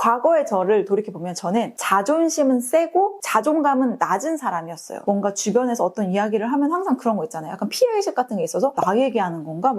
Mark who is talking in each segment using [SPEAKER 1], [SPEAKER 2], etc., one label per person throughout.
[SPEAKER 1] 과거의 저를 돌이켜보면 저는 자존심은 세고 자존감은 낮은 사람이었어요. 뭔가 주변에서 어떤 이야기를 하면 항상 그런 거 있잖아요. 약간 피해의식 같은 게 있어서 나 얘기하는 건가?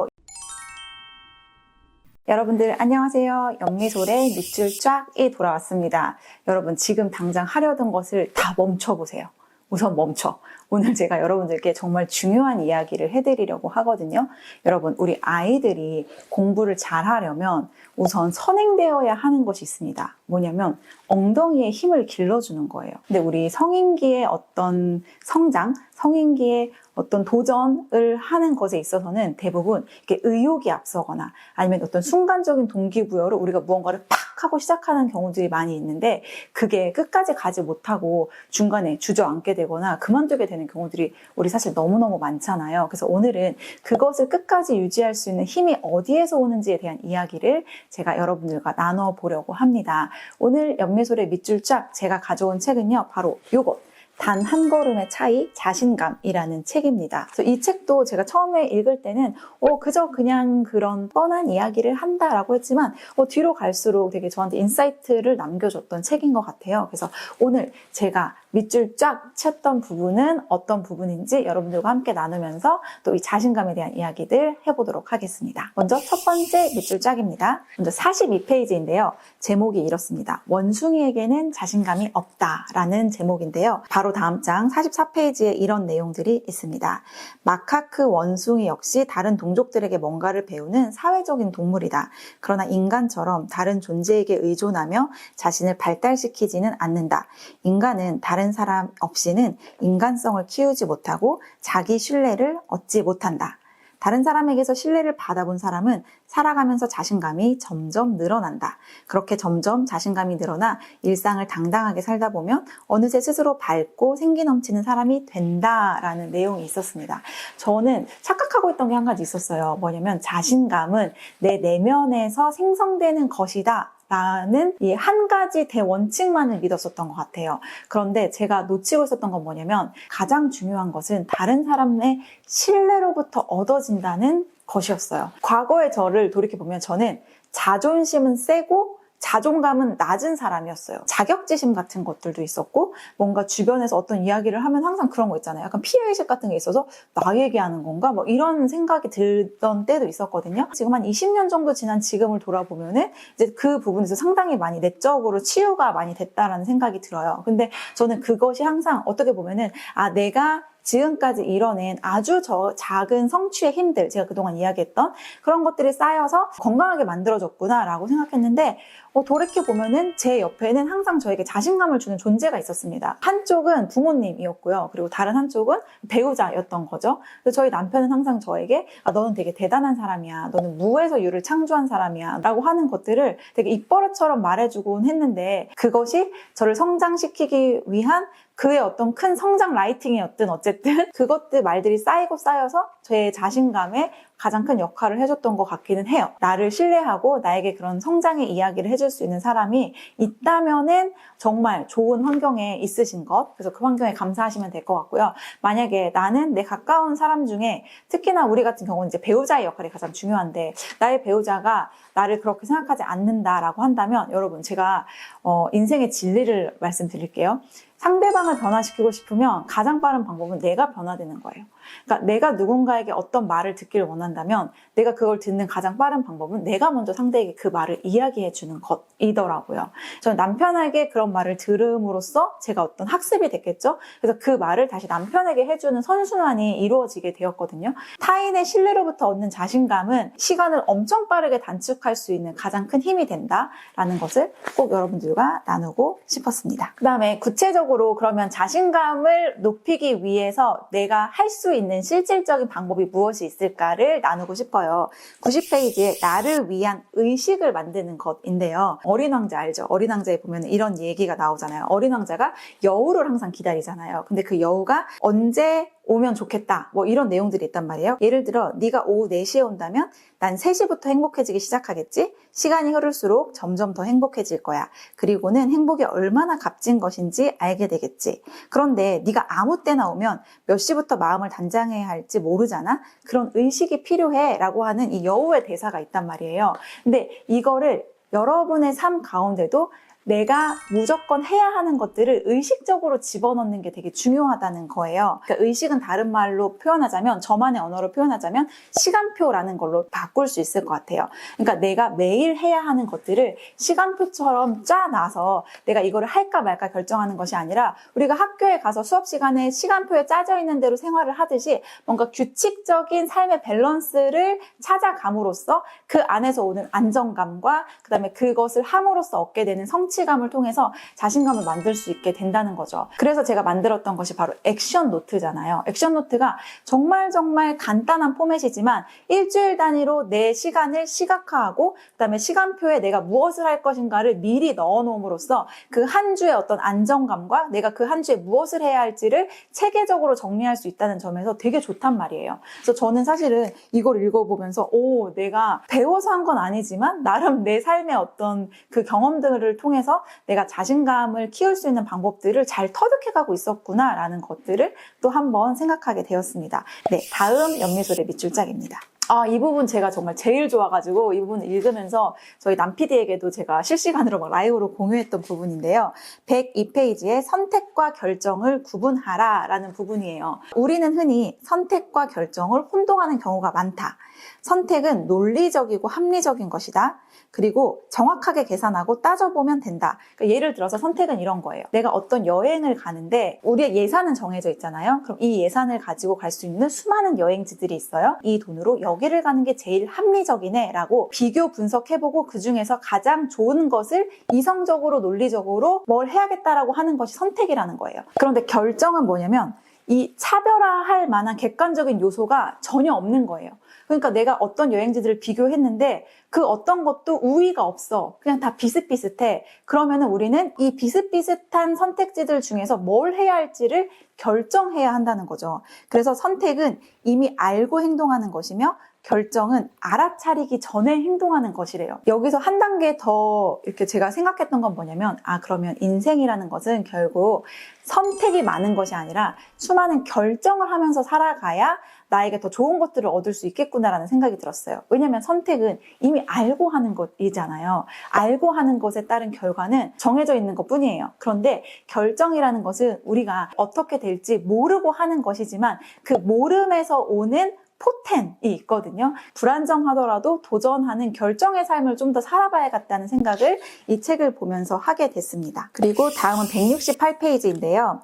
[SPEAKER 1] 여러분들 안녕하세요. 영미솔의 밑줄 쫙이 돌아왔습니다. 여러분 지금 당장 하려던 것을 다 멈춰보세요. 우선 멈춰. 오늘 제가 여러분들께 정말 중요한 이야기를 해드리려고 하거든요. 여러분 우리 아이들이 공부를 잘하려면 우선 선행되어야 하는 것이 있습니다. 뭐냐면 엉덩이에 힘을 길러주는 거예요. 근데 우리 성인기의 어떤 성장, 성인기의 어떤 도전을 하는 것에 있어서는 대부분 이렇게 의욕이 앞서거나 아니면 어떤 순간적인 동기부여로 우리가 무언가를 팍 하고 시작하는 경우들이 많이 있는데 그게 끝까지 가지 못하고 중간에 주저앉게 되거나 그만두게 되는 경우들이 우리 사실 너무너무 많잖아요. 그래서 오늘은 그것을 끝까지 유지할 수 있는 힘이 어디에서 오는지에 대한 이야기를 제가 여러분들과 나눠보려고 합니다. 오늘 연미솔의 밑줄 쫙 제가 가져온 책은요. 바로 요것. 단 한 걸음의 차이, 자신감이라는 책입니다. 그래서 이 책도 제가 처음에 읽을 때는 그저 그냥 그런 뻔한 이야기를 한다라고 했지만 뒤로 갈수록 되게 저한테 인사이트를 남겨줬던 책인 것 같아요. 그래서 오늘 제가 밑줄 쫙 쳤던 부분은 어떤 부분인지 여러분들과 함께 나누면서 또 이 자신감에 대한 이야기들 해보도록 하겠습니다. 먼저 첫 번째 밑줄 쫙입니다. 먼저 42페이지인데요. 제목이 이렇습니다. 원숭이에게는 자신감이 없다라는 제목인데요. 바로 다음 장 44페이지에 이런 내용들이 있습니다. 마카크 원숭이 역시 다른 동족들에게 뭔가를 배우는 사회적인 동물이다. 그러나 인간처럼 다른 존재에게 의존하며 자신을 발달시키지는 않는다. 인간은 다른 사람 없이는 인간성을 키우지 못하고 자기 신뢰를 얻지 못한다. 다른 사람에게서 신뢰를 받아본 사람은 살아가면서 자신감이 점점 늘어난다. 그렇게 점점 자신감이 늘어나 일상을 당당하게 살다 보면 어느새 스스로 밝고 생기 넘치는 사람이 된다라는 내용이 있었습니다. 저는 착각하고 있던 게 한 가지 있었어요. 뭐냐면 자신감은 내 내면에서 생성되는 것이다. 라는 이 한 가지 대원칙만을 믿었었던 것 같아요. 그런데 제가 놓치고 있었던 건 뭐냐면 가장 중요한 것은 다른 사람의 신뢰로부터 얻어진다는 것이었어요. 과거의 저를 돌이켜보면 저는 자존심은 세고 자존감은 낮은 사람이었어요. 자격지심 같은 것들도 있었고 뭔가 주변에서 어떤 이야기를 하면 항상 그런 거 있잖아요. 약간 피해의식 같은 게 있어서 나 얘기하는 건가? 이런 생각이 들던 때도 있었거든요. 지금 한 20년 정도 지난 지금을 돌아보면은 이제 그 부분에서 상당히 많이 내적으로 치유가 많이 됐다라는 생각이 들어요. 근데 저는 그것이 항상 어떻게 보면은 내가 지금까지 이뤄낸 아주 작은 성취의 힘들, 제가 그동안 이야기했던 그런 것들이 쌓여서 건강하게 만들어졌구나 라고 생각했는데 돌이켜보면은 제 옆에는 항상 저에게 자신감을 주는 존재가 있었습니다. 한쪽은 부모님이었고요. 그리고 다른 한쪽은 배우자였던 거죠. 그래서 저희 남편은 항상 저에게 너는 되게 대단한 사람이야. 너는 무에서 유를 창조한 사람이야. 라고 하는 것들을 되게 입버릇처럼 말해주곤 했는데 그것이 저를 성장시키기 위한 그의 어떤 큰 성장 라이팅이었든 어쨌든 그것들 말들이 쌓이고 쌓여서 제 자신감에 가장 큰 역할을 해줬던 것 같기는 해요. 나를 신뢰하고 나에게 그런 성장의 이야기를 해줄 수 있는 사람이 있다면은 정말 좋은 환경에 있으신 것, 그래서 그 환경에 감사하시면 될 것 같고요. 만약에 나는 내 가까운 사람 중에 특히나 우리 같은 경우는 이제 배우자의 역할이 가장 중요한데 나의 배우자가 나를 그렇게 생각하지 않는다라고 한다면 여러분 제가 인생의 진리를 말씀드릴게요. 상대방을 변화시키고 싶으면 가장 빠른 방법은 내가 변화되는 거예요. 그러니까 내가 누군가에게 어떤 말을 듣기를 원한다면 내가 그걸 듣는 가장 빠른 방법은 내가 먼저 상대에게 그 말을 이야기해 주는 것이더라고요. 저는 남편에게 그런 말을 들음으로써 제가 어떤 학습이 됐겠죠. 그래서 그 말을 다시 남편에게 해주는 선순환이 이루어지게 되었거든요. 타인의 신뢰로부터 얻는 자신감은 시간을 엄청 빠르게 단축할 수 있는 가장 큰 힘이 된다라는 것을 꼭 여러분들과 나누고 싶었습니다. 그 다음에 구체적으로 그러면 자신감을 높이기 위해서 내가 할 수 있는 실질적인 방법이 무엇이 있을까를 나누고 싶어요. 90페이지에 나를 위한 의식을 만드는 것인데요. 어린 왕자 알죠? 어린 왕자에 보면 이런 얘기가 나오잖아요. 어린 왕자가 여우를 항상 기다리잖아요. 근데 그 여우가 언제 오면 좋겠다 이런 내용들이 있단 말이에요. 예를 들어 네가 오후 4시에 온다면 난 3시부터 행복해지기 시작하겠지? 시간이 흐를수록 점점 더 행복해질 거야. 그리고는 행복이 얼마나 값진 것인지 알게 되겠지. 그런데 네가 아무 때나 오면 몇 시부터 마음을 단장해야 할지 모르잖아. 그런 의식이 필요해 라고 하는 이 여우의 대사가 있단 말이에요. 근데 이거를 여러분의 삶 가운데도 내가 무조건 해야 하는 것들을 의식적으로 집어넣는 게 되게 중요하다는 거예요. 그러니까 의식은 다른 말로 표현하자면, 저만의 언어로 표현하자면 시간표라는 걸로 바꿀 수 있을 것 같아요. 그러니까 내가 매일 해야 하는 것들을 시간표처럼 짜놔서 내가 이거를 할까 말까 결정하는 것이 아니라, 우리가 학교에 가서 수업 시간에 시간표에 짜져 있는 대로 생활을 하듯이 뭔가 규칙적인 삶의 밸런스를 찾아감으로써 그 안에서 오는 안정감과 그다음에 그것을 함으로써 얻게 되는 성취감을 통해서 자신감을 만들 수 있게 된다는 거죠. 그래서 제가 만들었던 것이 바로 액션 노트잖아요. 액션 노트가 정말 간단한 포맷이지만 일주일 단위로 내 시간을 시각화하고 그다음에 시간표에 내가 무엇을 할 것인가를 미리 넣어놓음으로써 그 한 주의 어떤 안정감과 내가 그 한 주에 무엇을 해야 할지를 체계적으로 정리할 수 있다는 점에서 되게 좋단 말이에요. 그래서 저는 사실은 이걸 읽어보면서 내가 배워서 한 건 아니지만 나름 내 삶의 어떤 그 경험들을 통해서 내가 자신감을 키울 수 있는 방법들을 잘 터득해가고 있었구나라는 것들을 또 한번 생각하게 되었습니다. 네, 다음 연미술의 밑줄짝입니다. 이 부분 제가 정말 제일 좋아가지고 이 부분을 읽으면서 저희 남PD에게도 제가 실시간으로 막 라이브로 공유했던 부분인데요. 102페이지에 선택과 결정을 구분하라 라는 부분이에요. 우리는 흔히 선택과 결정을 혼동하는 경우가 많다. 선택은 논리적이고 합리적인 것이다. 그리고 정확하게 계산하고 따져보면 된다. 그러니까 예를 들어서 선택은 이런 거예요. 내가 어떤 여행을 가는데 우리의 예산은 정해져 있잖아요. 그럼 이 예산을 가지고 갈 수 있는 수많은 여행지들이 있어요. 이 돈으로 여기를 가는 게 제일 합리적이네 라고 비교 분석해보고 그중에서 가장 좋은 것을 이성적으로 논리적으로 뭘 해야겠다라고 하는 것이 선택이라는 거예요. 그런데 결정은 뭐냐면 이 차별화할 만한 객관적인 요소가 전혀 없는 거예요. 그러니까 내가 어떤 여행지들을 비교했는데 그 어떤 것도 우위가 없어. 그냥 다 비슷비슷해. 그러면은 우리는 이 비슷비슷한 선택지들 중에서 뭘 해야 할지를 결정해야 한다는 거죠. 그래서 선택은 이미 알고 행동하는 것이며 결정은 알아차리기 전에 행동하는 것이래요. 여기서 한 단계 더 이렇게 제가 생각했던 건 뭐냐면 그러면 인생이라는 것은 결국 선택이 많은 것이 아니라 수많은 결정을 하면서 살아가야 나에게 더 좋은 것들을 얻을 수 있겠구나라는 생각이 들었어요. 왜냐면 선택은 이미 알고 하는 것이잖아요. 알고 하는 것에 따른 결과는 정해져 있는 것뿐이에요. 그런데 결정이라는 것은 우리가 어떻게 될지 모르고 하는 것이지만 그 모름에서 오는 포텐이 있거든요. 불안정하더라도 도전하는 결정의 삶을 좀 더 살아봐야겠다는 생각을 이 책을 보면서 하게 됐습니다. 그리고 다음은 168페이지인데요.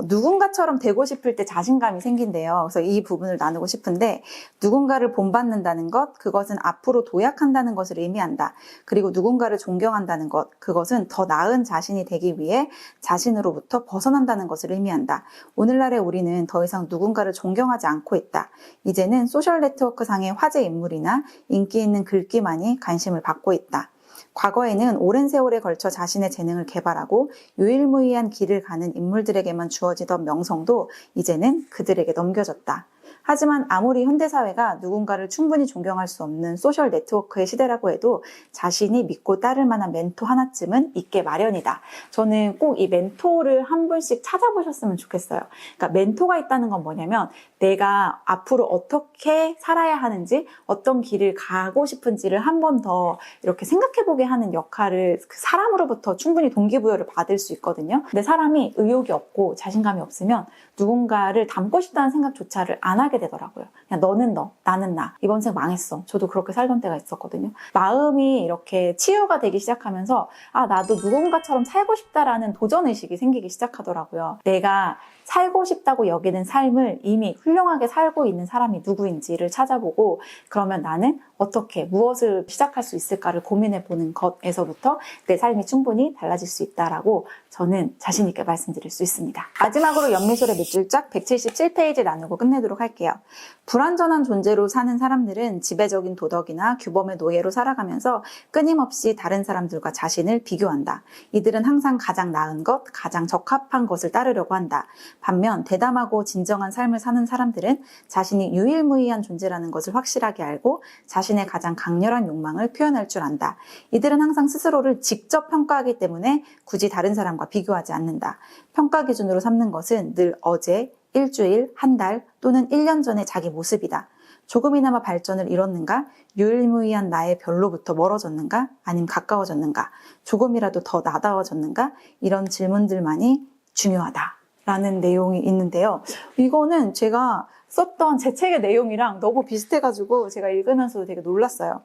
[SPEAKER 1] 누군가처럼 되고 싶을 때 자신감이 생긴대요. 그래서 이 부분을 나누고 싶은데 누군가를 본받는다는 것, 그것은 앞으로 도약한다는 것을 의미한다. 그리고 누군가를 존경한다는 것, 그것은 더 나은 자신이 되기 위해 자신으로부터 벗어난다는 것을 의미한다. 오늘날의 우리는 더 이상 누군가를 존경하지 않고 있다. 이제는 소셜 네트워크상의 화제 인물이나 인기 있는 글귀만이 관심을 받고 있다. 과거에는 오랜 세월에 걸쳐 자신의 재능을 개발하고 유일무이한 길을 가는 인물들에게만 주어지던 명성도 이제는 그들에게 넘겨졌다. 하지만 아무리 현대사회가 누군가를 충분히 존경할 수 없는 소셜 네트워크의 시대라고 해도 자신이 믿고 따를 만한 멘토 하나쯤은 있게 마련이다. 저는 꼭 이 멘토를 한 분씩 찾아보셨으면 좋겠어요. 그러니까 멘토가 있다는 건 뭐냐면 내가 앞으로 어떻게 살아야 하는지, 어떤 길을 가고 싶은지를 한 번 더 이렇게 생각해보게 하는 역할을 그 사람으로부터 충분히 동기부여를 받을 수 있거든요. 근데 사람이 의욕이 없고 자신감이 없으면 누군가를 닮고 싶다는 생각조차를 안 하게 되더라고요. 그냥 너는 너, 나는 나. 이번 생 망했어. 저도 그렇게 살던 때가 있었거든요. 마음이 이렇게 치유가 되기 시작하면서 나도 누군가처럼 살고 싶다라는 도전의식이 생기기 시작하더라고요. 내가 살고 싶다고 여기는 삶을 이미 훌륭하게 살고 있는 사람이 누구인지를 찾아보고 그러면 나는 어떻게 무엇을 시작할 수 있을까를 고민해보는 것에서부터 내 삶이 충분히 달라질 수 있다라고 저는 자신 있게 말씀드릴 수 있습니다. 마지막으로 연미술의 밑줄짝 177페이지 나누고 끝내도록 할게요. 불완전한 존재로 사는 사람들은 지배적인 도덕이나 규범의 노예로 살아가면서 끊임없이 다른 사람들과 자신을 비교한다. 이들은 항상 가장 나은 것, 가장 적합한 것을 따르려고 한다. 반면 대담하고 진정한 삶을 사는 사람들은 자신이 유일무이한 존재라는 것을 확실하게 알고 자신의 가장 강렬한 욕망을 표현할 줄 안다. 이들은 항상 스스로를 직접 평가하기 때문에 굳이 다른 사람과 비교하지 않는다. 평가 기준으로 삼는 것은 늘 어제, 일주일, 한 달 또는 1년 전의 자기 모습이다. 조금이나마 발전을 이뤘는가? 유일무이한 나의 별로부터 멀어졌는가? 아니면 가까워졌는가? 조금이라도 더 나다워졌는가? 이런 질문들만이 중요하다라는 내용이 있는데요. 이거는 제가 썼던 제 책의 내용이랑 너무 비슷해가지고 제가 읽으면서도 되게 놀랐어요.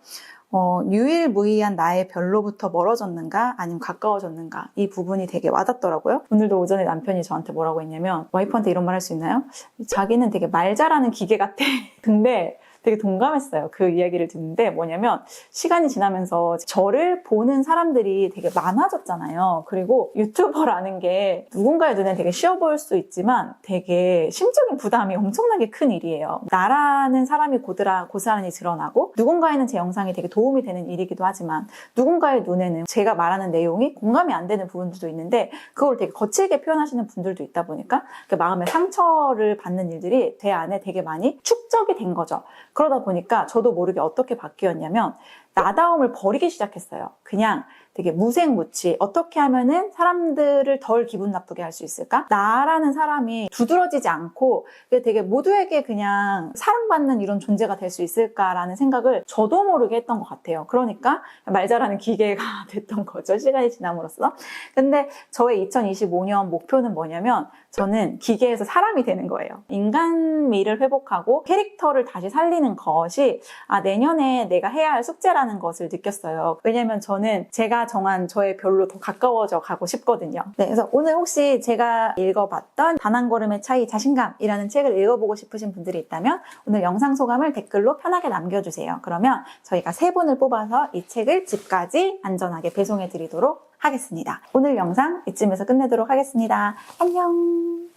[SPEAKER 1] 유일무이한 나의 별로부터 멀어졌는가 아니면 가까워졌는가, 이 부분이 되게 와닿더라고요. 오늘도 오전에 남편이 저한테 뭐라고 했냐면, 와이프한테 이런 말 할 수 있나요? 자기는 되게 말 잘하는 기계 같아. 근데 되게 동감했어요. 그 이야기를 듣는데 뭐냐면, 시간이 지나면서 저를 보는 사람들이 되게 많아졌잖아요. 그리고 유튜버라는 게 누군가의 눈에 되게 쉬워 보일 수 있지만 되게 심적인 부담이 엄청나게 큰 일이에요. 나라는 사람이 고스란히 드러나고, 누군가에는 제 영상이 되게 도움이 되는 일이기도 하지만 누군가의 눈에는 제가 말하는 내용이 공감이 안 되는 부분들도 있는데, 그걸 되게 거칠게 표현하시는 분들도 있다 보니까 마음의 상처를 받는 일들이 제 안에 되게 많이 축적이 된 거죠. 그러다 보니까 저도 모르게 어떻게 바뀌었냐면, 나다움을 버리기 시작했어요. 그냥 되게 무색무취, 어떻게 하면은 사람들을 덜 기분 나쁘게 할 수 있을까? 나라는 사람이 두드러지지 않고 되게 모두에게 그냥 사랑받는 이런 존재가 될 수 있을까라는 생각을 저도 모르게 했던 것 같아요. 그러니까 말 잘하는 기계가 됐던 거죠, 시간이 지남으로써. 근데 저의 2025년 목표는 뭐냐면, 저는 기계에서 사람이 되는 거예요. 인간미를 회복하고 캐릭터를 다시 살리는 것이 내년에 내가 해야 할 숙제라는 것을 느꼈어요. 왜냐면 저는 제가 정한 저의 별로 더 가까워져 가고 싶거든요. 네, 그래서 오늘 혹시 제가 읽어봤던 단 한 걸음의 차이 자신감이라는 책을 읽어보고 싶으신 분들이 있다면 오늘 영상 소감을 댓글로 편하게 남겨주세요. 그러면 저희가 3분을 뽑아서 이 책을 집까지 안전하게 배송해 드리도록 하겠습니다. 오늘 영상 이쯤에서 끝내도록 하겠습니다. 안녕.